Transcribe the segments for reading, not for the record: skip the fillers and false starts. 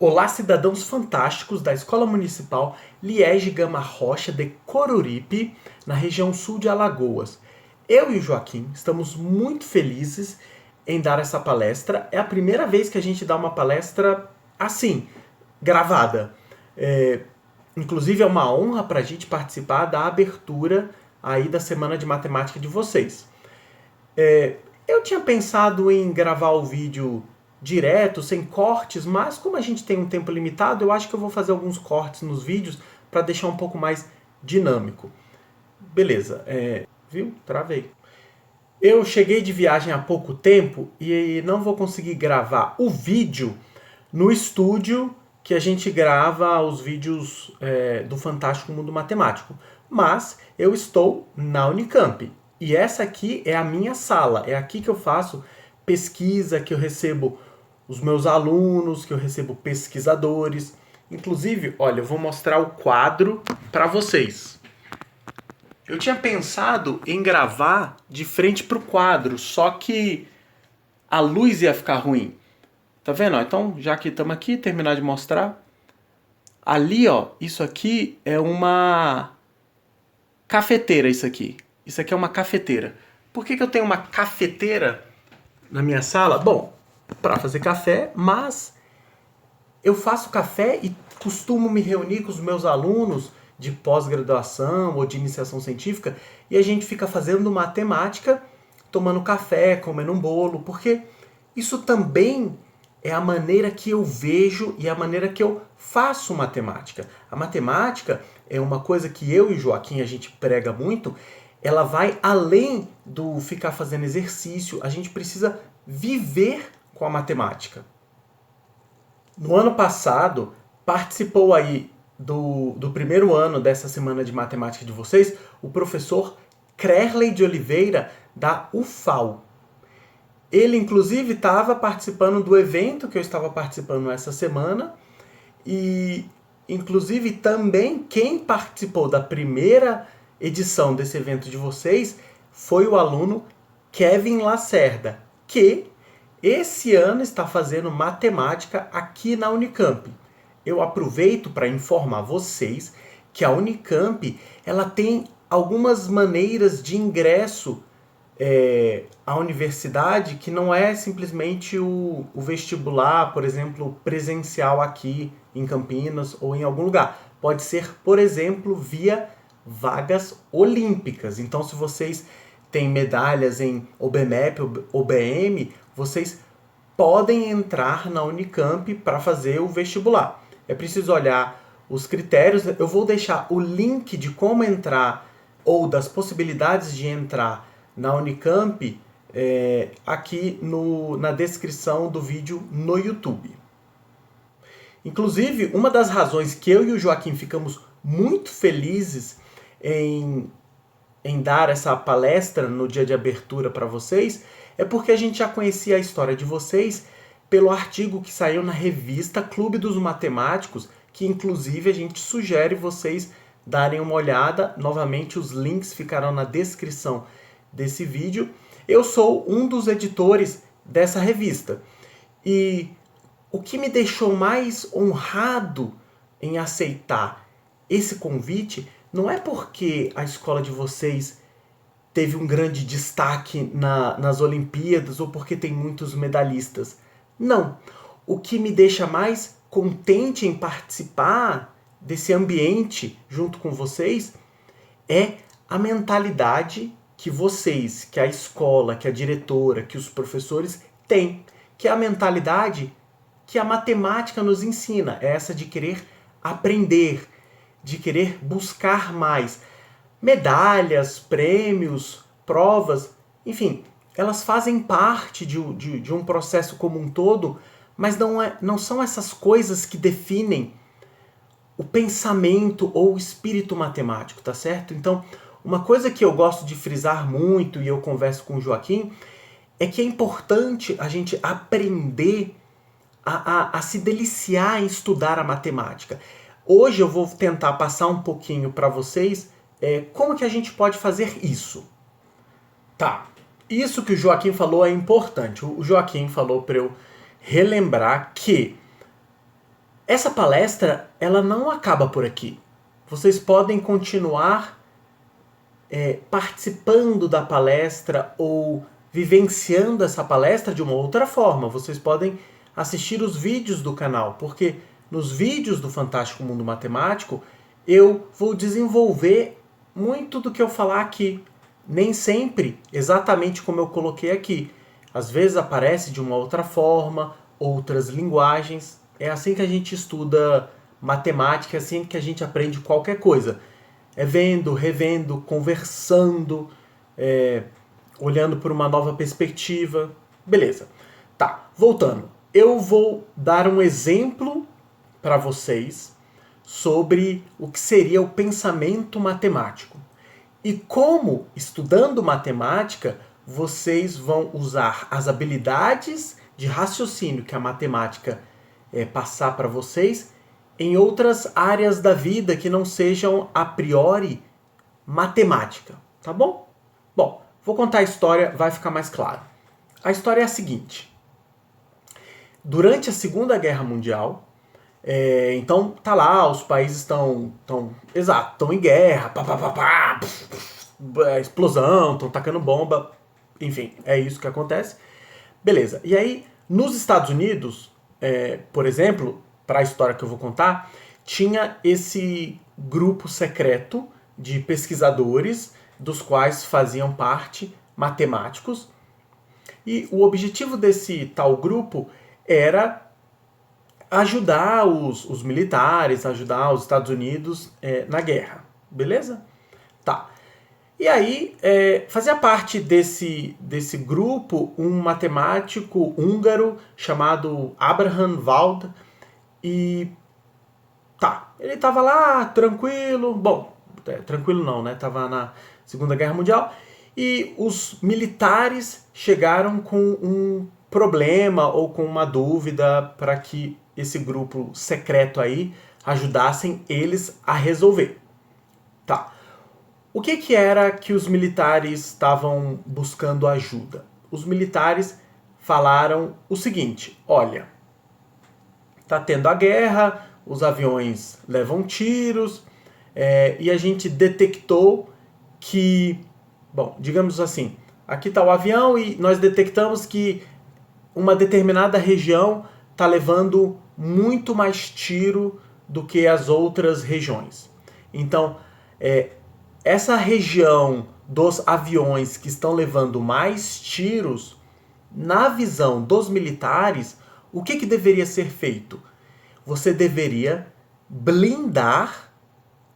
Olá, cidadãos fantásticos da Escola Municipal Liege Gama Rocha de Coruripe, na região sul de Alagoas. Eu e o Joaquim estamos muito felizes em dar essa palestra. É a primeira vez que a gente dá uma palestra assim, gravada. Inclusive é uma honra para a gente participar da abertura aí da Semana de Matemática de vocês. Eu tinha pensado em gravar o vídeo direto, sem cortes, mas como a gente tem um tempo limitado, eu acho que eu vou fazer alguns cortes nos vídeos para deixar um pouco mais dinâmico. Beleza, viu? Travei. Eu cheguei de viagem há pouco tempo e não vou conseguir gravar o vídeo no estúdio que a gente grava os vídeos do Fantástico Mundo Matemático. Mas eu estou na Unicamp. E essa aqui é a minha sala. É aqui que eu faço pesquisa, que eu recebo os meus alunos, que eu recebo pesquisadores. Inclusive, olha, eu vou mostrar o quadro para vocês. Eu tinha pensado em gravar de frente para o quadro, só que a luz ia ficar ruim. Tá vendo? Então, já que estamos aqui, terminar de mostrar. Ali, ó, isso aqui é uma cafeteira, isso aqui. Isso aqui é uma cafeteira. Por que eu tenho uma cafeteira na minha sala? Bom, para fazer café, mas eu faço café e costumo me reunir com os meus alunos de pós-graduação ou de iniciação científica e a gente fica fazendo matemática, tomando café, comendo um bolo, porque isso também é a maneira que eu vejo e a maneira que eu faço matemática. A matemática é uma coisa que eu e o Joaquim a gente prega muito, ela vai além do ficar fazendo exercício, a gente precisa viver com a matemática. No ano passado, participou aí do primeiro ano dessa semana de matemática de vocês, o professor Crerley de Oliveira, da UFAL. Ele, inclusive, estava participando do evento que eu estava participando essa semana e, inclusive, também quem participou da primeira edição desse evento de vocês foi o aluno Kevin Lacerda, que esse ano está fazendo matemática aqui na Unicamp. Eu aproveito para informar vocês que a Unicamp ela tem algumas maneiras de ingresso à universidade que não é simplesmente o vestibular, por exemplo, presencial aqui em Campinas ou em algum lugar. Pode ser, por exemplo, via vagas olímpicas. Então, se vocês têm medalhas em OBMEP, OBM, vocês podem entrar na Unicamp para fazer o vestibular. É preciso olhar os critérios. Eu vou deixar o link de como entrar ou das possibilidades de entrar na Unicamp aqui na descrição do vídeo no YouTube. Inclusive, uma das razões que eu e o Joaquim ficamos muito felizes em dar essa palestra no dia de abertura para vocês é porque a gente já conhecia a história de vocês pelo artigo que saiu na revista Clube dos Matemáticos, que inclusive a gente sugere vocês darem uma olhada. Novamente, os links ficarão na descrição desse vídeo. Eu sou um dos editores dessa revista e o que me deixou mais honrado em aceitar esse convite não é porque a escola de vocês teve um grande destaque nas Olimpíadas ou porque tem muitos medalhistas. Não. O que me deixa mais contente em participar desse ambiente junto com vocês é a mentalidade que vocês, que a escola, que a diretora, que os professores têm, que é a mentalidade que a matemática nos ensina, é essa de querer aprender, de querer buscar mais. Medalhas, prêmios, provas, enfim, elas fazem parte de um processo como um todo, mas não são essas coisas que definem o pensamento ou o espírito matemático, tá certo? Então, uma coisa que eu gosto de frisar muito, e eu converso com o Joaquim, é que é importante a gente aprender a se deliciar em estudar a matemática. Hoje eu vou tentar passar um pouquinho para vocês como que a gente pode fazer isso. Tá, isso que o Joaquim falou é importante. O Joaquim falou para eu relembrar que essa palestra, ela não acaba por aqui. Vocês podem continuar participando da palestra ou vivenciando essa palestra de uma outra forma. Vocês podem assistir os vídeos do canal, porque nos vídeos do Fantástico Mundo Matemático eu vou desenvolver muito do que eu falar aqui. Nem sempre exatamente como eu coloquei aqui. Às vezes aparece de uma outra forma, outras linguagens. É assim que a gente estuda matemática, é assim que a gente aprende qualquer coisa. É vendo, revendo, conversando, olhando por uma nova perspectiva. Beleza. Tá, voltando. Eu vou dar um exemplo para vocês sobre o que seria o pensamento matemático. E como, estudando matemática, vocês vão usar as habilidades de raciocínio que a matemática passar para vocês em outras áreas da vida que não sejam a priori matemática, tá bom? Bom, vou contar a história, vai ficar mais claro. A história é a seguinte. Durante a Segunda Guerra Mundial, então tá lá, os países estão em guerra, explosão, estão tacando bomba, enfim, é isso que acontece. Beleza, e aí nos Estados Unidos, por exemplo, para a história que eu vou contar, tinha esse grupo secreto de pesquisadores, dos quais faziam parte matemáticos, e o objetivo desse tal grupo era ajudar os militares, ajudar os Estados Unidos na guerra, beleza? Tá. E aí, fazia parte desse grupo um matemático húngaro chamado Abraham Wald. E tá, ele tava lá tranquilo, bom, tranquilo não, né? Tava na Segunda Guerra Mundial e os militares chegaram com um problema ou com uma dúvida para que esse grupo secreto aí ajudassem eles a resolver. Tá. O que era que os militares estavam buscando ajuda? Os militares falaram o seguinte: olha, tá tendo a guerra, os aviões levam tiros, e a gente detectou que, bom, digamos assim, aqui está o avião e nós detectamos que uma determinada região está levando muito mais tiro do que as outras regiões. Então, essa região dos aviões que estão levando mais tiros, na visão dos militares, o que deveria ser feito? Você deveria blindar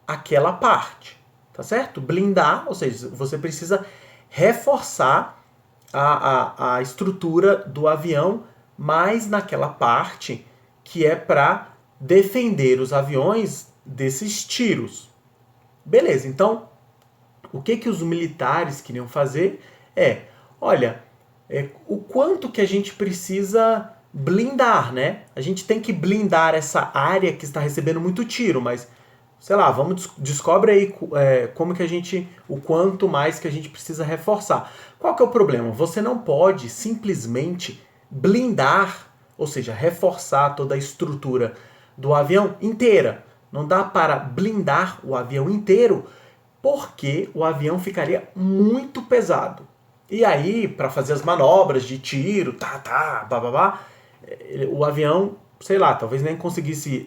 aquela parte, tá certo? Blindar, ou seja, você precisa reforçar a estrutura do avião mais naquela parte que é para defender os aviões desses tiros. Beleza, então o que os militares queriam fazer olha, o quanto que a gente precisa blindar, né? A gente tem que blindar essa área que está recebendo muito tiro, mas, sei lá, descobre aí como que a gente, o quanto mais que a gente precisa reforçar. Qual que é o problema? Você não pode simplesmente blindar, ou seja, reforçar toda a estrutura do avião inteira. Não dá para blindar o avião inteiro, porque o avião ficaria muito pesado. E aí, para fazer as manobras de tiro, o avião, sei lá, talvez nem conseguisse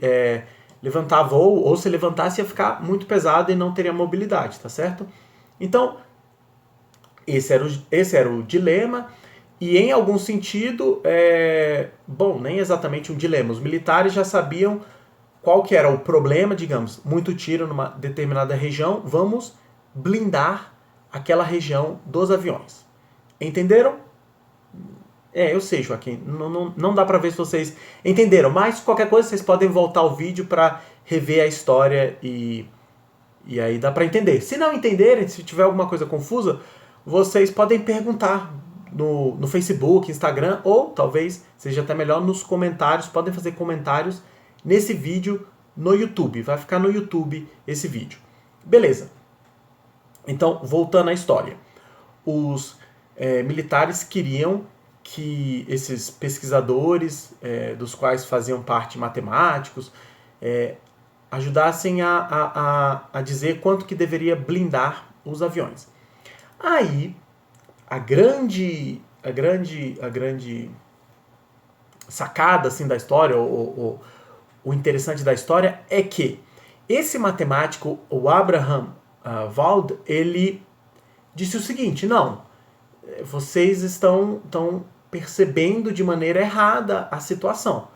levantar voo, ou se levantasse ia ficar muito pesado e não teria mobilidade, tá certo? Então, esse era o dilema, e em algum sentido, bom, nem exatamente um dilema, os militares já sabiam qual que era o problema, digamos, muito tiro numa determinada região, vamos blindar aquela região dos aviões. Entenderam? Eu sei, Joaquim, não dá pra ver se vocês entenderam, mas qualquer coisa vocês podem voltar ao vídeo pra rever a história e aí dá pra entender. Se não entenderem, se tiver alguma coisa confusa, vocês podem perguntar no Facebook, Instagram, ou talvez seja até melhor nos comentários, podem fazer comentários nesse vídeo no YouTube, vai ficar no YouTube esse vídeo. Beleza. Então, voltando à história. Os militares queriam que esses pesquisadores, dos quais faziam parte matemáticos, ajudassem a dizer quanto que deveria blindar os aviões. Aí, a grande sacada assim, da história, o interessante da história é que esse matemático, o Abraham Wald, ele disse o seguinte: não, vocês estão percebendo de maneira errada a situação.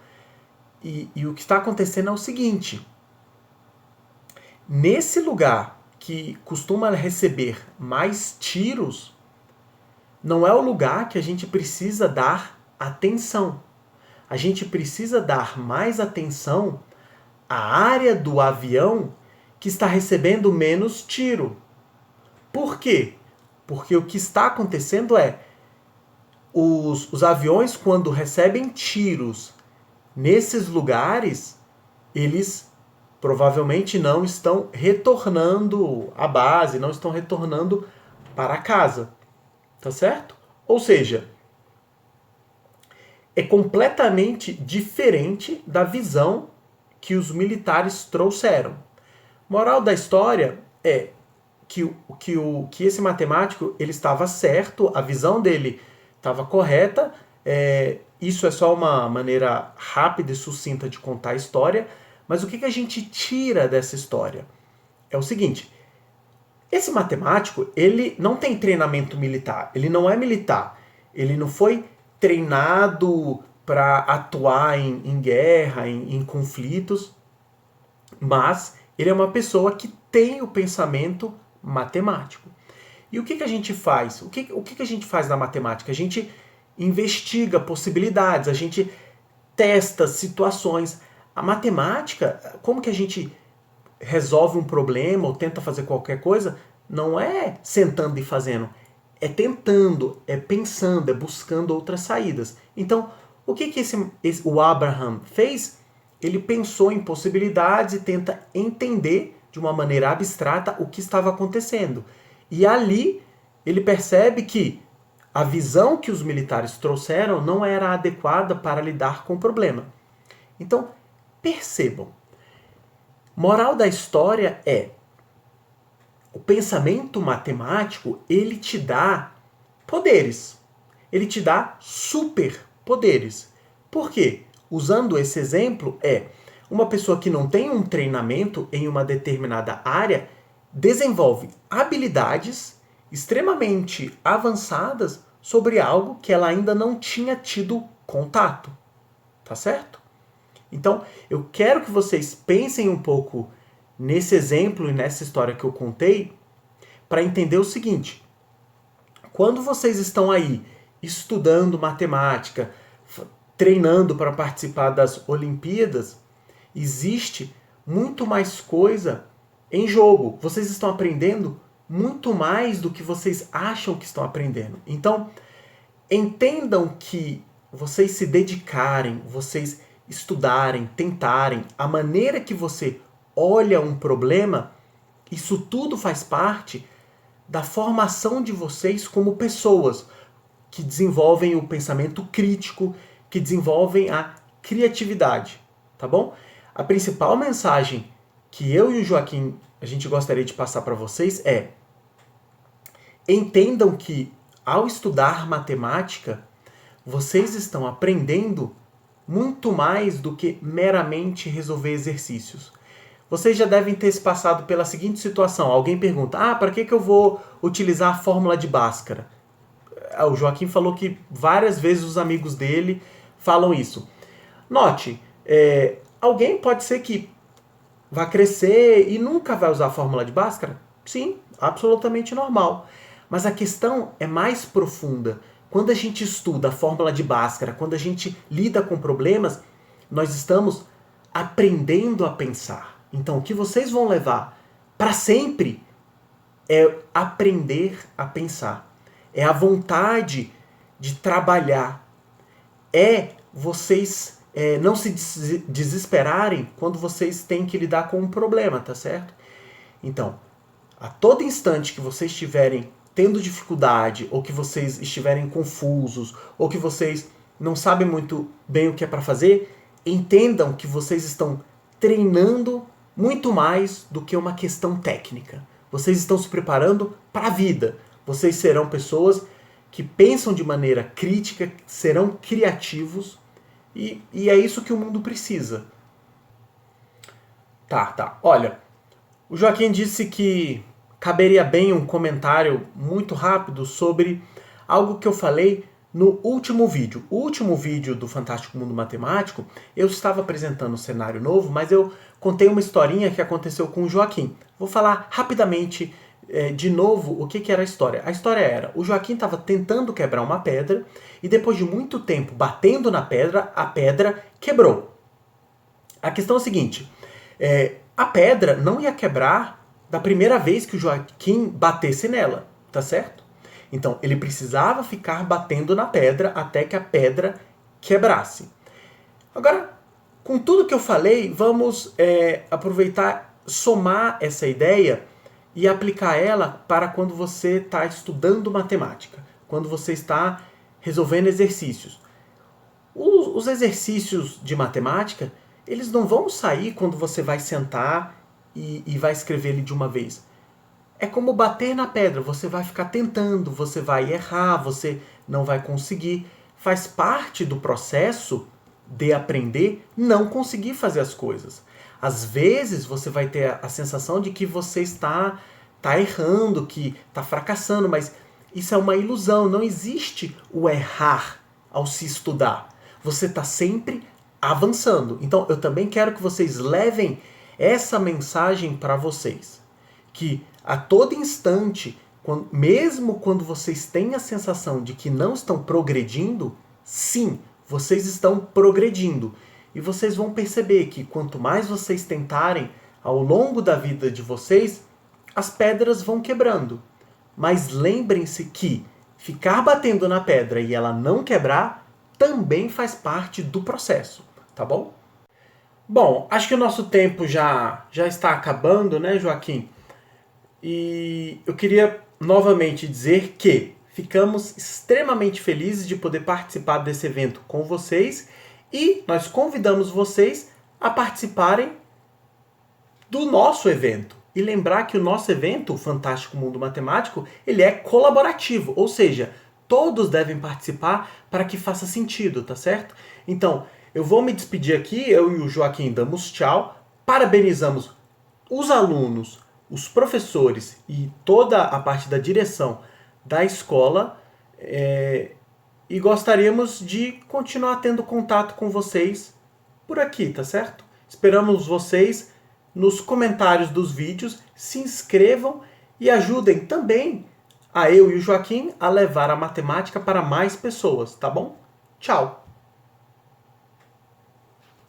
E o que está acontecendo é o seguinte: nesse lugar que costuma receber mais tiros, não é o lugar que a gente precisa dar atenção. A gente precisa dar mais atenção à área do avião que está recebendo menos tiro. Por quê? Porque o que está acontecendo é os aviões, quando recebem tiros nesses lugares, eles provavelmente não estão retornando à base, não estão retornando para casa. Tá certo? Ou seja, é completamente diferente da visão que os militares trouxeram. Moral da história é que esse matemático ele estava certo, a visão dele estava correta. Isso é só uma maneira rápida e sucinta de contar a história, mas o que a gente tira dessa história? É o seguinte: esse matemático, ele não tem treinamento militar, ele não é militar, ele não foi treinado para atuar em guerra, em conflitos, mas ele é uma pessoa que tem o pensamento matemático. E o que a gente faz? O que a gente faz na matemática? A gente investiga possibilidades, a gente testa situações. A matemática, como que a gente resolve um problema ou tenta fazer qualquer coisa? Não é sentando e fazendo, é tentando, é pensando, é buscando outras saídas. Então, o que o Abraham fez? Ele pensou em possibilidades e tenta entender de uma maneira abstrata o que estava acontecendo. E ali ele percebe que a visão que os militares trouxeram não era adequada para lidar com o problema. Então, percebam. Moral da história é: o pensamento matemático, ele te dá poderes. Ele te dá superpoderes. Por quê? Usando esse exemplo, uma pessoa que não tem um treinamento em uma determinada área desenvolve habilidades extremamente avançadas sobre algo que ela ainda não tinha tido contato. Tá certo? Então, eu quero que vocês pensem um pouco nesse exemplo e nessa história que eu contei para entender o seguinte: quando vocês estão aí estudando matemática, treinando para participar das Olimpíadas, existe muito mais coisa em jogo. Vocês estão aprendendo muito mais do que vocês acham que estão aprendendo. Então, entendam que vocês se dedicarem, vocês estudarem, tentarem, a maneira que você olha um problema, isso tudo faz parte da formação de vocês como pessoas que desenvolvem o pensamento crítico, que desenvolvem a criatividade, tá bom? A principal mensagem que eu e o Joaquim a gente gostaria de passar para vocês é: entendam que ao estudar matemática, vocês estão aprendendo muito mais do que meramente resolver exercícios. Vocês já devem ter se passado pela seguinte situação: alguém pergunta, para que eu vou utilizar a fórmula de Bhaskara? O Joaquim falou que várias vezes os amigos dele falam isso. Note, alguém pode ser que vá crescer e nunca vai usar a fórmula de Bhaskara? Sim, absolutamente normal. Mas a questão é mais profunda. Quando a gente estuda a fórmula de Bhaskara, quando a gente lida com problemas, nós estamos aprendendo a pensar. Então, o que vocês vão levar para sempre é aprender a pensar. É a vontade de trabalhar. É vocês não se desesperarem quando vocês têm que lidar com um problema, tá certo? Então, a todo instante que vocês estiverem tendo dificuldade, ou que vocês estiverem confusos, ou que vocês não sabem muito bem o que é para fazer, entendam que vocês estão treinando muito mais do que uma questão técnica. Vocês estão se preparando para a vida. Vocês serão pessoas que pensam de maneira crítica, serão criativos, e é isso que o mundo precisa. Tá. Olha, o Joaquim disse que caberia bem um comentário muito rápido sobre algo que eu falei no último vídeo. O último vídeo do Fantástico Mundo Matemático, eu estava apresentando um cenário novo, mas eu contei uma historinha que aconteceu com o Joaquim. Vou falar rapidamente de novo o que era a história. A história era, o Joaquim estava tentando quebrar uma pedra e depois de muito tempo batendo na pedra, a pedra quebrou. A questão é a seguinte, a pedra não ia quebrar da primeira vez que o Joaquim batesse nela, tá certo? Então, ele precisava ficar batendo na pedra até que a pedra quebrasse. Agora, com tudo que eu falei, vamos aproveitar, somar essa ideia e aplicar ela para quando você está estudando matemática, quando você está resolvendo exercícios. Os exercícios de matemática, eles não vão sair quando você vai sentar e vai escrever ele de uma vez. É como bater na pedra, você vai ficar tentando, você vai errar, você não vai conseguir. Faz parte do processo de aprender não conseguir fazer as coisas. Às vezes você vai ter a sensação de que você está errando, que está fracassando, mas isso é uma ilusão, não existe o errar ao se estudar. Você está sempre avançando. Então eu também quero que vocês levem essa mensagem para vocês. Que a todo instante, mesmo quando vocês têm a sensação de que não estão progredindo, sim, vocês estão progredindo. E vocês vão perceber que quanto mais vocês tentarem ao longo da vida de vocês, as pedras vão quebrando. Mas lembrem-se que ficar batendo na pedra e ela não quebrar também faz parte do processo, tá bom? Bom, acho que o nosso tempo já está acabando, né, Joaquim? E eu queria novamente dizer que ficamos extremamente felizes de poder participar desse evento com vocês e nós convidamos vocês a participarem do nosso evento. E lembrar que o nosso evento, o Fantástico Mundo Matemático, ele é colaborativo, ou seja, todos devem participar para que faça sentido, tá certo? Então, eu vou me despedir aqui, eu e o Joaquim damos tchau, parabenizamos os alunos, os professores e toda a parte da direção da escola e gostaríamos de continuar tendo contato com vocês por aqui, tá certo? Esperamos vocês nos comentários dos vídeos, se inscrevam e ajudem também a eu e o Joaquim a levar a matemática para mais pessoas, tá bom? Tchau!